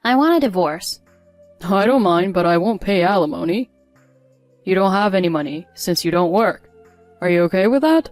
I want a divorce. I don't mind, but I won't pay alimony. You don't have any money, since you don't work. Are you okay with that?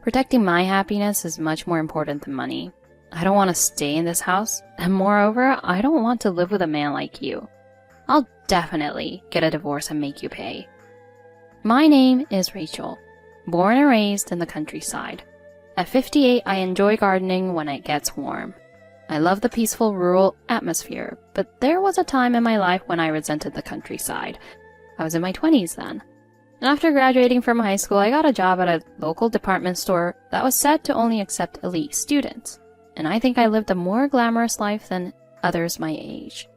Protecting my happiness is much more important than money. I don't want to stay in this house, and moreover, I don't want to live with a man like you. I'll definitely get a divorce and make you pay. My name is Rachel, born and raised in the countryside. At 58, I enjoy gardening when it gets warm. I love the peaceful rural atmosphere, but there was a time in my life when I resented the countryside. I was in my 20s then. And after graduating from high school, I got a job at a local department store that was said to only accept elite students. And I think I lived a more glamorous life than others my age.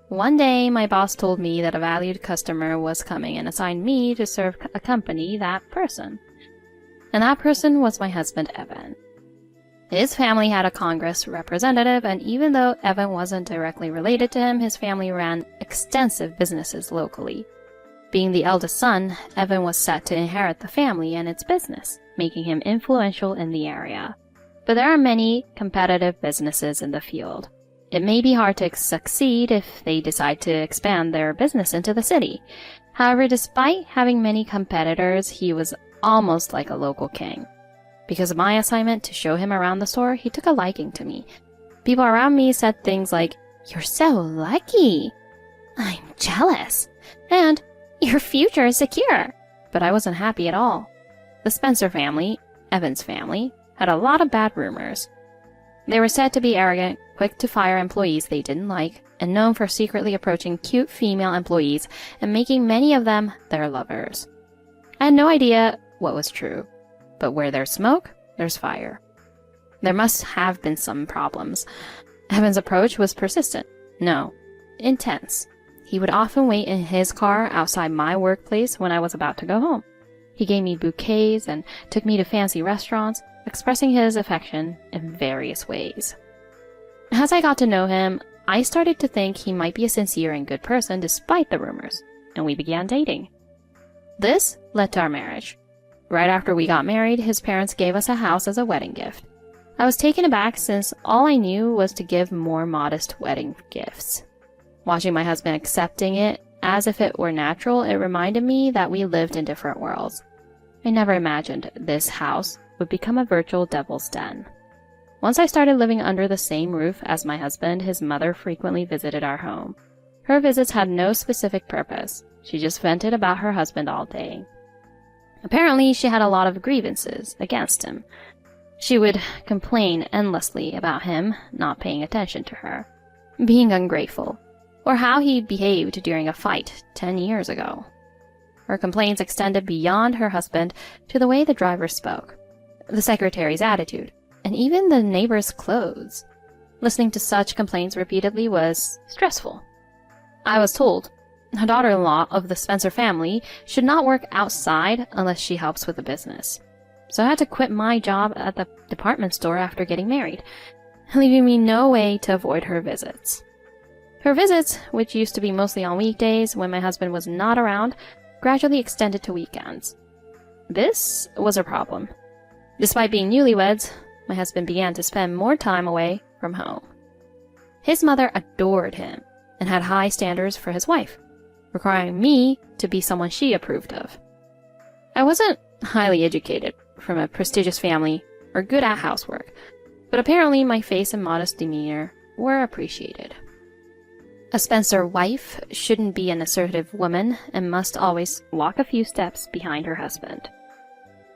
One day, my boss told me that a valued customer was coming and assigned me to serve accompany that person. And that person was my husband, Evan. His family had a Congress representative, and even though Evan wasn't directly related to him, his family ran extensive businesses locally. Being the eldest son, Evan was set to inherit the family and its business, making him influential in the area. But there are many competitive businesses in the field. It may be hard to succeed if they decide to expand their business into the city. However, despite having many competitors, he was almost like a local king. Because of my assignment to show him around the store, he took a liking to me. People around me said things like, "You're so lucky," "I'm jealous," and "Your future is secure." But I wasn't happy at all. The Spencer family, Evan's family, had a lot of bad rumors. They were said to be arrogant, quick to fire employees they didn't like, and known for secretly approaching cute female employees and making many of them their lovers. I had no idea what was true, but where there's smoke, there's fire. There must have been some problems. Evan's approach was persistent. No, intense. He would often wait in his car outside my workplace when I was about to go home. He gave me bouquets and took me to fancy restaurants, expressing his affection in various ways. As I got to know him, I started to think he might be a sincere and good person despite the rumors, and we began dating. This led to our marriage. Right after we got married, his parents gave us a house as a wedding gift. I was taken aback since all I knew was to give more modest wedding gifts. Watching my husband accepting it as if it were natural, it reminded me that we lived in different worlds. I never imagined this house would become a virtual devil's den. Once I started living under the same roof as my husband, his mother frequently visited our home. Her visits had no specific purpose. She just vented about her husband all day. Apparently, she had a lot of grievances against him. She would complain endlessly about him not paying attention to her, being ungrateful, or how he behaved during a fight 10 years ago. Her complaints extended beyond her husband to the way the driver spoke, the secretary's attitude, and even the neighbor's clothes. Listening to such complaints repeatedly was stressful. I was told a daughter-in-law of the Spencer family should not work outside unless she helps with the business. So I had to quit my job at the department store after getting married, leaving me no way to avoid her visits. Her visits, which used to be mostly on weekdays when my husband was not around, gradually extended to weekends. This was a problem. Despite being newlyweds, my husband began to spend more time away from home. His mother adored him and had high standards for his wife, requiring me to be someone she approved of. I wasn't highly educated, from a prestigious family, or good at housework, but apparently my face and modest demeanor were appreciated. A Spencer wife shouldn't be an assertive woman and must always walk a few steps behind her husband.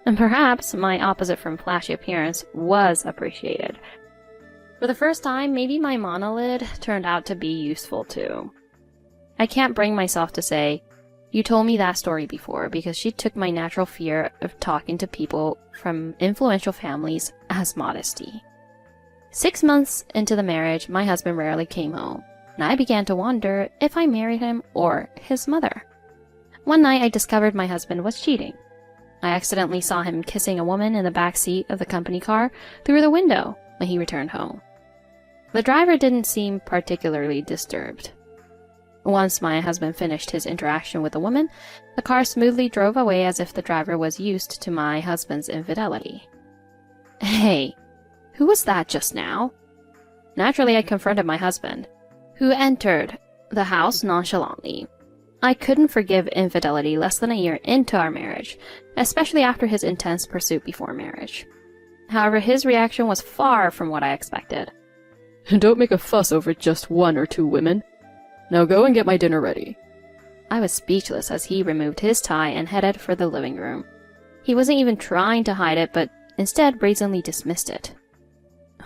And perhaps my opposite from flashy appearance was appreciated. For the first time, maybe my monolid turned out to be useful too. I can't bring myself to say, "You told me that story before," because she took my natural fear of talking to people from influential families as modesty. 6 months into the marriage, my husband rarely came home, and I began to wonder if I married him or his mother. One night I discovered my husband was cheating. I accidentally saw him kissing a woman in the back seat of the company car through the window when he returned home. The driver didn't seem particularly disturbed. Once my husband finished his interaction with the woman, the car smoothly drove away as if the driver was used to my husband's infidelity. "Hey, who was that just now?" Naturally, I confronted my husband. who entered the house nonchalantly. I couldn't forgive infidelity less than a year into our marriage, especially after his intense pursuit before marriage. However, his reaction was far from what I expected. Don't make a fuss over just 1 or 2 women. Now go and get my dinner ready. I was speechless as he removed his tie and headed for the living room. He wasn't even trying to hide it, but instead brazenly dismissed it.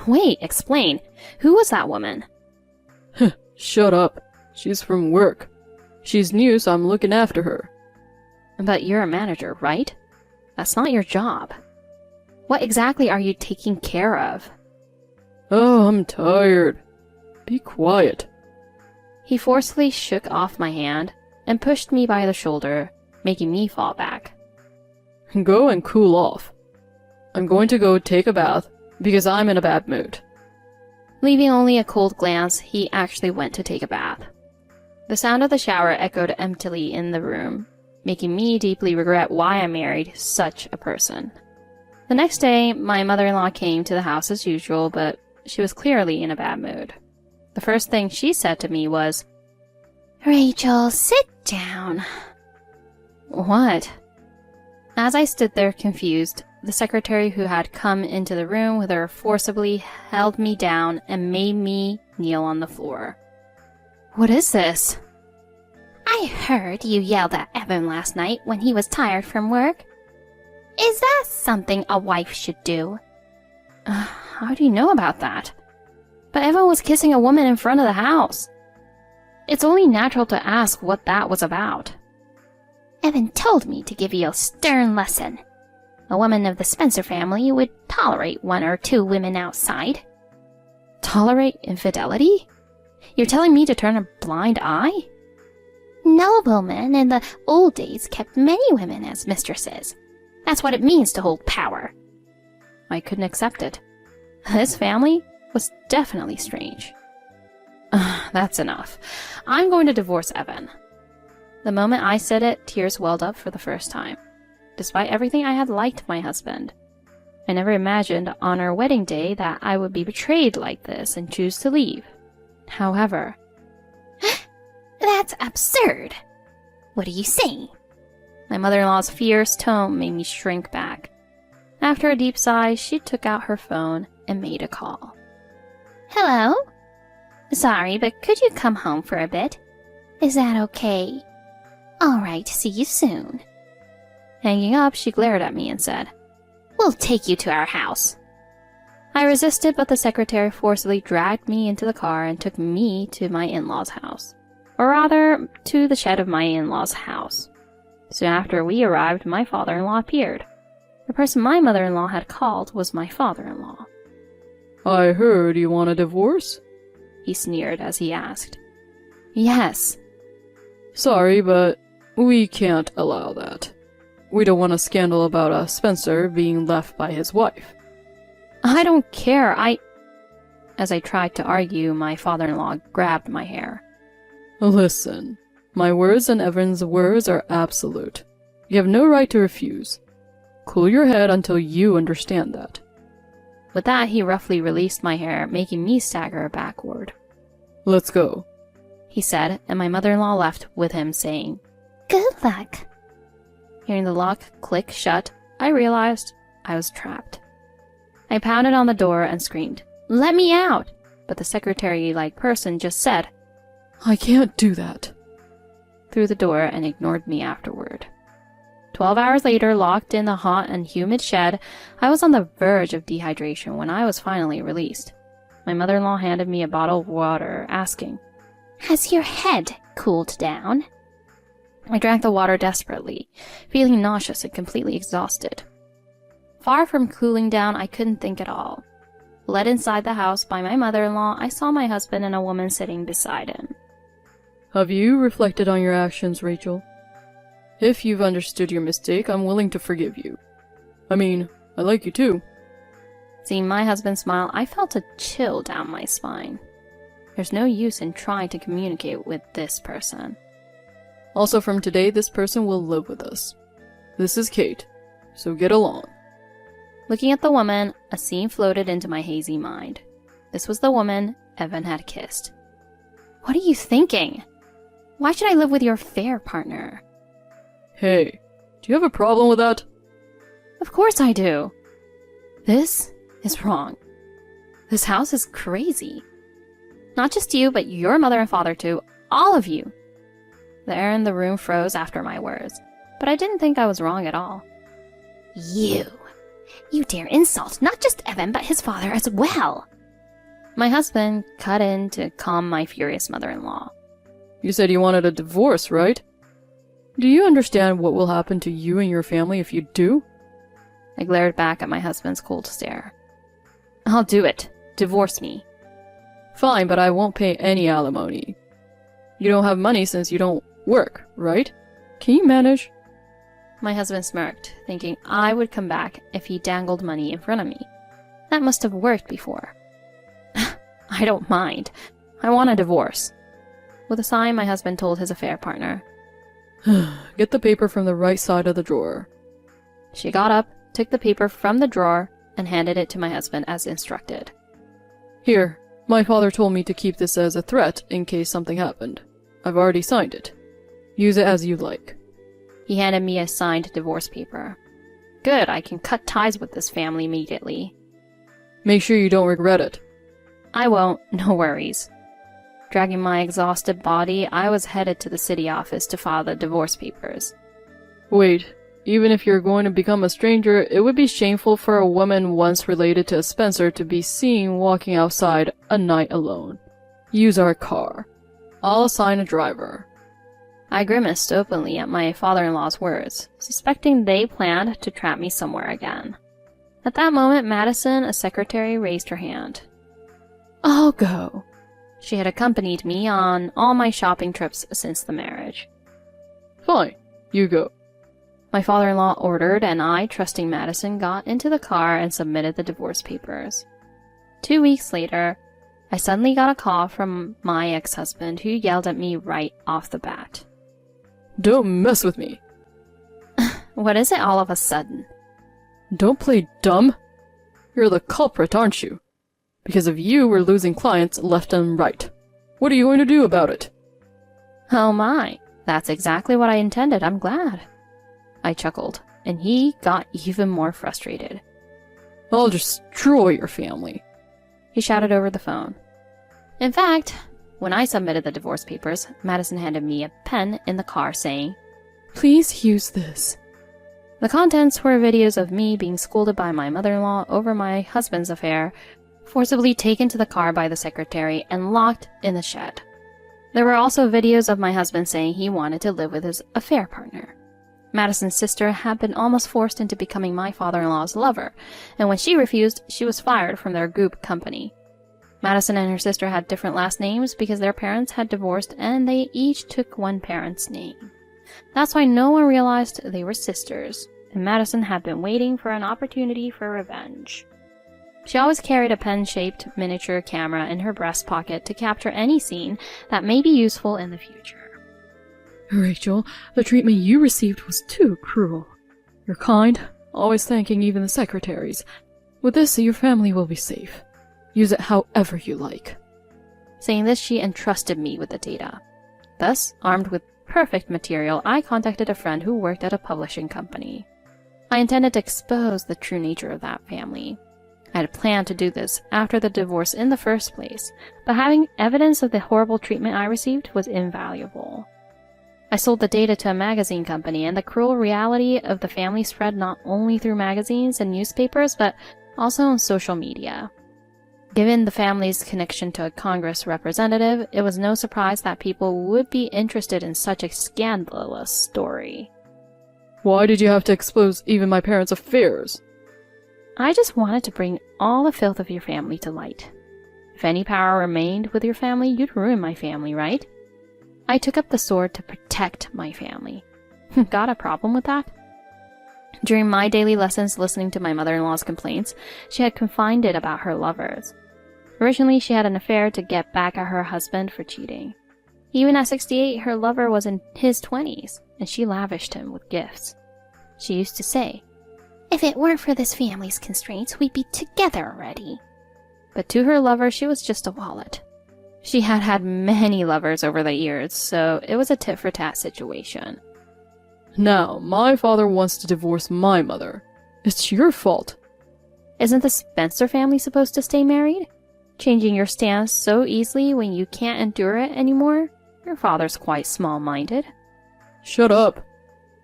Wait, explain. Who was that woman? Shut up. She's from work. She's new, so I'm looking after her. But you're a manager, right? That's not your job. What exactly are you taking care of? Oh, I'm tired. Be quiet. He forcefully shook off my hand and pushed me by the shoulder, making me fall back. Go and cool off. I'm going to go take a bath because I'm in a bad mood. Leaving only a cold glance, he actually went to take a bath. The sound of the shower echoed emptily in the room, making me deeply regret why I married such a person. The next day, my mother-in-law came to the house as usual, but she was clearly in a bad mood. The first thing she said to me was, "Rachel, sit down." What? As I stood there confused, the secretary who had come into the room with her forcibly held me down and made me kneel on the floor. What is this? "I heard you yelled at Evan last night when he was tired from work. Is that something a wife should do?" How do you know about that? But Evan was kissing a woman in front of the house. It's only natural to ask what that was about. "Evan told me to give you a stern lesson. A woman of the Spencer family would tolerate 1 or 2 women outside." Tolerate infidelity? You're telling me to turn a blind eye? "Noblemen in the old days kept many women as mistresses. That's what it means to hold power." I couldn't accept it. This family was definitely strange. That's enough. I'm going to divorce Evan. The moment I said it, tears welled up for the first time. Despite everything, I had liked my husband. I never imagined on our wedding day that I would be betrayed like this and choose to leave. However... "That's absurd. What are you saying?" My mother-in-law's fierce tone made me shrink back. After a deep sigh, she took out her phone and made a call. "Hello? Sorry, but could you come home for a bit? Is that okay? All right, see you soon." Hanging up, she glared at me and said, "We'll take you to our house." I resisted, but the secretary forcibly dragged me into the car and took me to my in-laws' house. Or rather, to the shed of my in-laws' house. Soon after we arrived, my father-in-law appeared. The person my mother-in-law had called was my father-in-law. I heard you want a divorce? He sneered as he asked. Yes. Sorry, but we can't allow that. We don't want a scandal about a Spencer being left by his wife. I don't care, As I tried to argue, my father-in-law grabbed my hair. Listen, my words and Evan's words are absolute. You have no right to refuse. Cool your head until you understand that. With that, he roughly released my hair, making me stagger backward. Let's go, he said, and my mother-in-law left with him, saying, "Good luck." Hearing the lock click shut, I realized I was trapped. I pounded on the door and screamed, "Let me out!" But the secretary-like person just said, I can't do that, through the door and ignored me afterward. 12 hours later, locked in the hot and humid shed, I was on the verge of dehydration when I was finally released. My mother-in-law handed me a bottle of water, asking, "Has your head cooled down?" I drank the water desperately, feeling nauseous and completely exhausted. Far from cooling down, I couldn't think at all. Led inside the house by my mother-in-law, I saw my husband and a woman sitting beside him. Have you reflected on your actions, Rachel? If you've understood your mistake, I'm willing to forgive you. I mean, I like you too. Seeing my husband smile, I felt a chill down my spine. There's no use in trying to communicate with this person. Also, from today, this person will live with us. This is Kate, so get along. Looking at the woman, a scene floated into my hazy mind. This was the woman Evan had kissed. What are you thinking? Why should I live with your affair partner? Hey, do you have a problem with that? Of course I do. This is wrong. This house is crazy. Not just you, but your mother and father too. All of you. The air in the room froze after my words, but I didn't think I was wrong at all. You dare insult not just Evan, but his father as well. My husband cut in to calm my furious mother-in-law. You said you wanted a divorce, right? Do you understand what will happen to you and your family if you do? I glared back at my husband's cold stare. I'll do it. Divorce me. Fine, but I won't pay any alimony. You don't have money since you don't work, right? Can you manage? My husband smirked, thinking I would come back if he dangled money in front of me. That must have worked before. I don't mind. I want a divorce. With a sigh, my husband told his affair partner. Get the paper from the right side of the drawer. She got up, took the paper from the drawer, and handed it to my husband as instructed. Here, my father told me to keep this as a threat in case something happened. I've already signed it. Use it as you like. He handed me a signed divorce paper. Good, I can cut ties with this family immediately. Make sure you don't regret it. I won't, no worries. Dragging my exhausted body, I was headed to the city office to file the divorce papers. Wait, even if you're going to become a stranger, it would be shameful for a woman once related to a Spencer to be seen walking outside a night alone. Use our car. I'll assign a driver. I grimaced openly at my father-in-law's words, suspecting they planned to trap me somewhere again. At that moment, Madison, a secretary, raised her hand. I'll go. She had accompanied me on all my shopping trips since the marriage. Fine, you go. My father-in-law ordered, and I, trusting Madison, got into the car and submitted the divorce papers. 2 weeks later, I suddenly got a call from my ex-husband who yelled at me right off the bat. Don't mess with me. What is it all of a sudden? Don't play dumb. You're the culprit, aren't you? Because of you, we're losing clients left and right. What are you going to do about it? Oh my, that's exactly what I intended. I'm glad. I chuckled, and he got even more frustrated. I'll destroy your family. He shouted over the phone. In fact, when I submitted the divorce papers, Madison handed me a pen in the car saying, "Please use this." The contents were videos of me being scolded by my mother-in-law over my husband's affair, forcibly taken to the car by the secretary, and locked in the shed. There were also videos of my husband saying he wanted to live with his affair partner. Madison's sister had been almost forced into becoming my father-in-law's lover, and when she refused, she was fired from their group company. Madison and her sister had different last names because their parents had divorced and they each took one parent's name. That's why no one realized they were sisters, and Madison had been waiting for an opportunity for revenge. She always carried a pen-shaped miniature camera in her breast pocket to capture any scene that may be useful in the future. Rachel, the treatment you received was too cruel. You're kind, always thanking even the secretaries. With this, your family will be safe. Use it however you like. Saying this, she entrusted me with the data. Thus, armed with perfect material, I contacted a friend who worked at a publishing company. I intended to expose the true nature of that family. I had planned to do this after the divorce in the first place, but having evidence of the horrible treatment I received was invaluable. I sold the data to a magazine company, and the cruel reality of the family spread not only through magazines and newspapers, but also on social media. Given the family's connection to a Congress representative, it was no surprise that people would be interested in such a scandalous story. Why did you have to expose even my parents' affairs? I just wanted to bring all the filth of your family to light. If any power remained with your family, you'd ruin my family, right? I took up the sword to protect my family. Got a problem with that? During my daily lessons listening to my mother-in-law's complaints, she had confided about her lovers. Originally, she had an affair to get back at her husband for cheating. Even at 68, her lover was in his 20s, and she lavished him with gifts. She used to say, "If it weren't for this family's constraints, we'd be together already." But to her lover, she was just a wallet. She had had many lovers over the years, so it was a tit-for-tat situation. Now, my father wants to divorce my mother. It's your fault. Isn't the Spencer family supposed to stay married? Changing your stance so easily when you can't endure it anymore? Your father's quite small-minded. Shut up.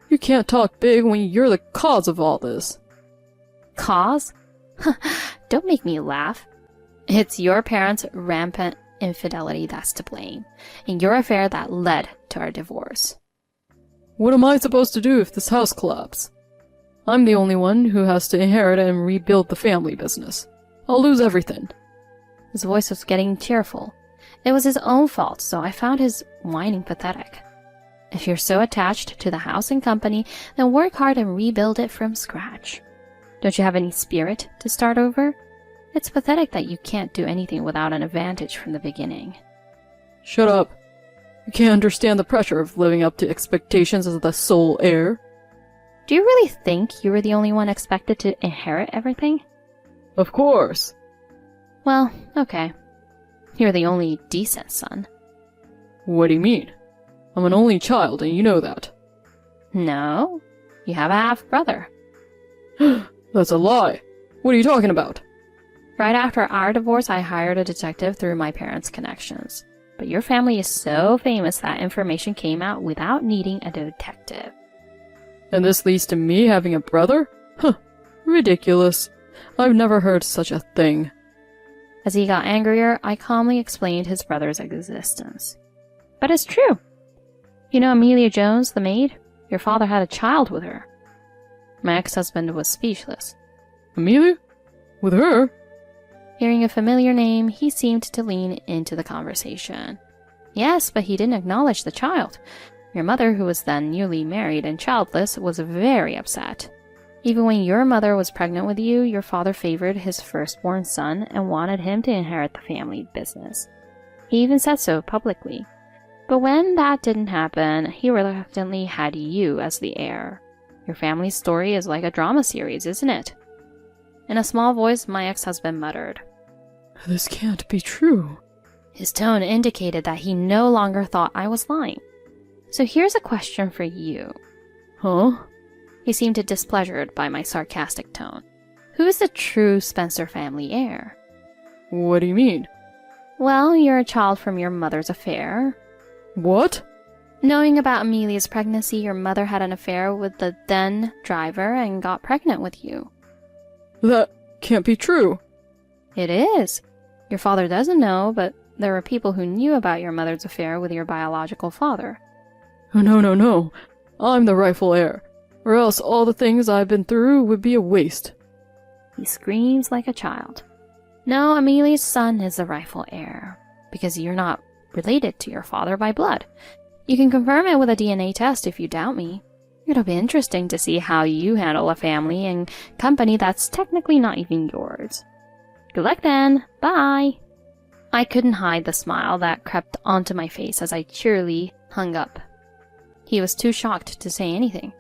You can't talk big when you're the cause of all this. Cause? Don't make me laugh. It's your parents' rampant infidelity that's to blame, and your affair that led to our divorce. What am I supposed to do if this house collapses? I'm the only one who has to inherit and rebuild the family business. I'll lose everything. His voice was getting tearful. It was his own fault, so I found his whining pathetic. If you're so attached to the house and company, then work hard and rebuild it from scratch. Don't you have any spirit to start over? It's pathetic that you can't do anything without an advantage from the beginning. Shut up. You can't understand the pressure of living up to expectations as the sole heir. Do you really think you were the only one expected to inherit everything? Of course. Well, okay. You're the only decent son. What do you mean? I'm an only child, and you know that. No, you have a half-brother. That's a lie. What are you talking about? Right after our divorce, I hired a detective through my parents' connections. But your family is so famous that information came out without needing a detective. And this leads to me having a brother? Huh. Ridiculous. I've never heard such a thing. As he got angrier, I calmly explained his brother's existence. But it's true. You know Amelia Jones, the maid? Your father had a child with her. My ex-husband was speechless. Amelia? With her? Hearing a familiar name, he seemed to lean into the conversation. Yes, but he didn't acknowledge the child. Your mother, who was then newly married and childless, was very upset. Even when your mother was pregnant with you, your father favored his firstborn son and wanted him to inherit the family business. He even said so publicly. But when that didn't happen, he reluctantly had you as the heir. Your family's story is like a drama series, isn't it? In a small voice, my ex-husband muttered. This can't be true. His tone indicated that he no longer thought I was lying. So here's a question for you. Huh? He seemed displeasured by my sarcastic tone. Who is the true Spencer family heir? What do you mean? Well, you're a child from your mother's affair. What? Knowing about Amelia's pregnancy, your mother had an affair with the then driver and got pregnant with you. That can't be true. It is. Your father doesn't know, but there were people who knew about your mother's affair with your biological father. Oh, no. I'm the rightful heir, or else all the things I've been through would be a waste. He screams like a child. No, Amelia's son is the rightful heir, because you're not related to your father by blood. You can confirm it with a DNA test if you doubt me. It'll be interesting to see how you handle a family and company that's technically not even yours. Good luck then. Bye. I couldn't hide the smile that crept onto my face as I cheerily hung up. He was too shocked to say anything.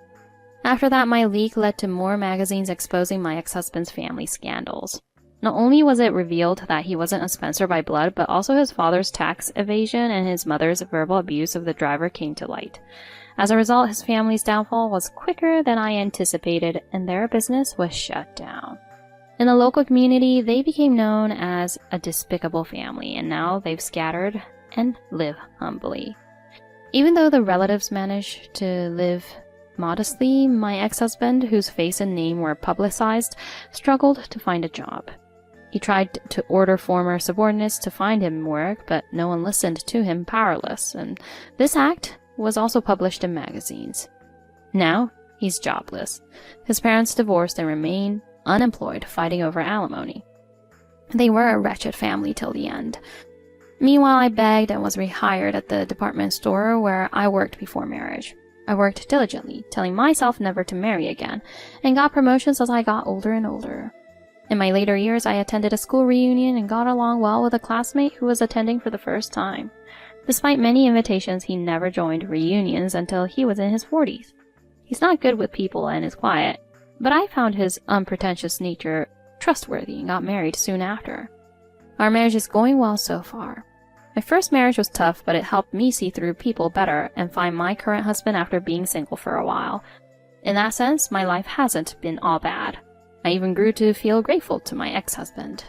After that, my leak led to more magazines exposing my ex-husband's family scandals. Not only was it revealed that he wasn't a Spencer by blood, but also his father's tax evasion and his mother's verbal abuse of the driver came to light. As a result, his family's downfall was quicker than I anticipated, and their business was shut down. In the local community, they became known as a despicable family, and now they've scattered and live humbly. Even though the relatives managed to live modestly, my ex-husband, whose face and name were publicized, struggled to find a job. He tried to order former subordinates to find him work, but no one listened to him, powerless, and this act was also published in magazines. Now, he's jobless. His parents divorced and remain unemployed, fighting over alimony. They were a wretched family till the end. Meanwhile, I begged and was rehired at the department store where I worked before marriage. I worked diligently, telling myself never to marry again, and got promotions as I got older and older. In my later years, I attended a school reunion and got along well with a classmate who was attending for the first time. Despite many invitations, he never joined reunions until he was in his 40s. He's not good with people and is quiet, but I found his unpretentious nature trustworthy and got married soon after. Our marriage is going well so far. My first marriage was tough, but it helped me see through people better and find my current husband after being single for a while. In that sense, my life hasn't been all bad. I even grew to feel grateful to my ex-husband.